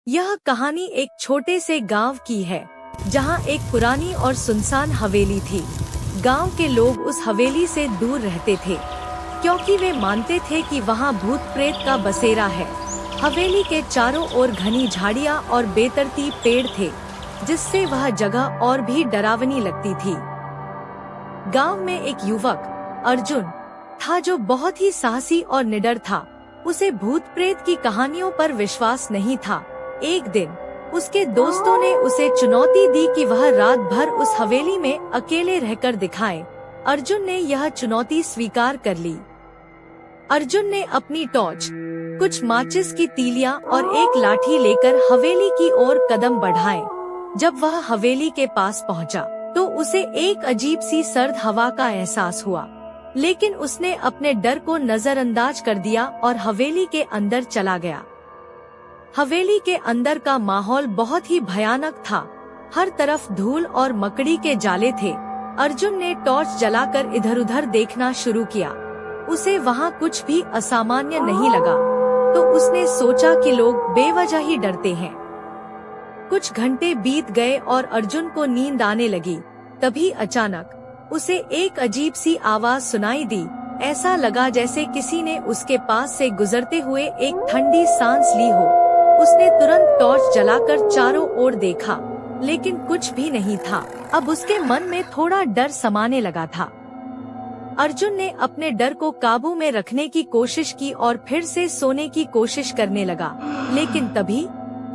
यह कहानी एक छोटे से गांव की है, जहां एक पुरानी और सुनसान हवेली थी। गांव के लोग उस हवेली से दूर रहते थे, क्योंकि वे मानते थे कि वहां भूत प्रेत का बसेरा है। हवेली के चारों ओर घनी झाड़ियां और बेतरतीब पेड़ थे, जिससे वह जगह और भी डरावनी लगती थी। गांव में एक युवक अर्जुन था, जो बहुत ही साहसी और निडर था। उसे भूत प्रेत की कहानियों पर विश्वास नहीं था। एक दिन उसके दोस्तों ने उसे चुनौती दी कि वह रात भर उस हवेली में अकेले रहकर दिखाए। अर्जुन ने यह चुनौती स्वीकार कर ली। अर्जुन ने अपनी टॉर्च, कुछ माचिस की तीलियां और एक लाठी लेकर हवेली की ओर कदम बढ़ाए। जब वह हवेली के पास पहुंचा, तो उसे एक अजीब सी सर्द हवा का एहसास हुआ, लेकिन उसने अपने डर को नजरअंदाज कर दिया और हवेली के अंदर चला गया। हवेली के अंदर का माहौल बहुत ही भयानक था। हर तरफ धूल और मकड़ी के जाले थे। अर्जुन ने टॉर्च जलाकर इधर-उधर देखना शुरू किया। उसे वहां कुछ भी असामान्य नहीं लगा, तो उसने सोचा कि लोग बेवजह ही डरते हैं। कुछ घंटे बीत गए और अर्जुन को नींद आने लगी। तभी अचानक उसे एक अजीब सी आवाज सुनाई दी। ऐसा लगा जैसे किसी ने उसके पास से गुजरते हुए एक ठंडी सांस ली हो। उसने तुरंत टॉर्च जलाकर चारों ओर देखा, लेकिन कुछ भी नहीं था। अब उसके मन में थोड़ा डर समाने लगा था। अर्जुन ने अपने डर को काबू में रखने की कोशिश की और फिर से सोने की कोशिश करने लगा, लेकिन तभी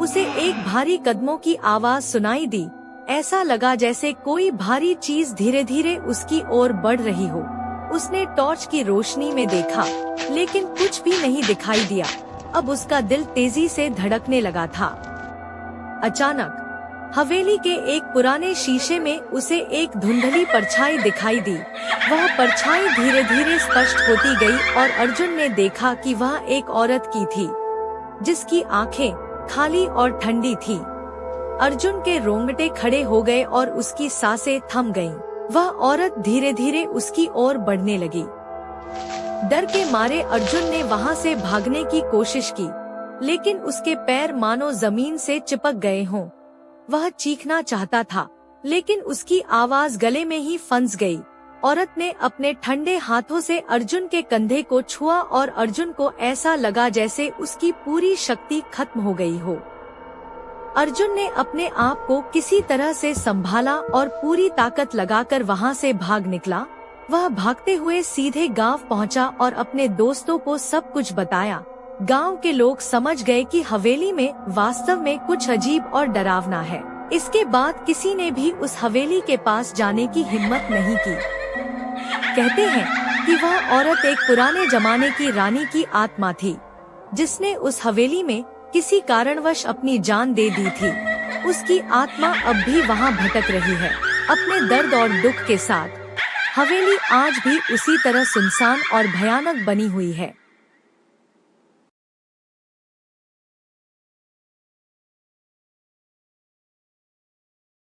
उसे एक भारी कदमों की आवाज सुनाई दी। ऐसा लगा जैसे कोई भारी चीज धीरे धीरे उसकी ओर बढ़ रही हो। उसने टॉर्च की रोशनी में देखा, लेकिन कुछ भी नहीं दिखाई दिया। अब उसका दिल तेजी से धड़कने लगा था। अचानक हवेली के एक पुराने शीशे में उसे एक धुंधली परछाई दिखाई दी। वह परछाई धीरे धीरे स्पष्ट होती गई और अर्जुन ने देखा कि वह एक औरत की थी, जिसकी आंखें खाली और ठंडी थी। अर्जुन के रोंगटे खड़े हो गए और उसकी सांसें थम गईं। वह औरत धीरे धीरे उसकी ओर बढ़ने लगी। डर के मारे अर्जुन ने वहां से भागने की कोशिश की, लेकिन उसके पैर मानो जमीन से चिपक गए हों। वह चीखना चाहता था, लेकिन उसकी आवाज गले में ही फंस गई। औरत ने अपने ठंडे हाथों से अर्जुन के कंधे को छुआ और अर्जुन को ऐसा लगा जैसे उसकी पूरी शक्ति खत्म हो गई हो। अर्जुन ने अपने आप को किसी तरह से संभाला और पूरी ताकत लगाकर वहां से भाग निकला। वह भागते हुए सीधे गांव पहुंचा और अपने दोस्तों को सब कुछ बताया। गांव के लोग समझ गए कि हवेली में वास्तव में कुछ अजीब और डरावना है। इसके बाद किसी ने भी उस हवेली के पास जाने की हिम्मत नहीं की। कहते हैं कि वह औरत एक पुराने जमाने की रानी की आत्मा थी, जिसने उस हवेली में किसी कारणवश अपनी जान दे दी थी। उसकी आत्मा अब भी वहां भटक रही है, अपने दर्द और दुख के साथ। हवेली आज भी उसी तरह सुनसान और भयानक बनी हुई है।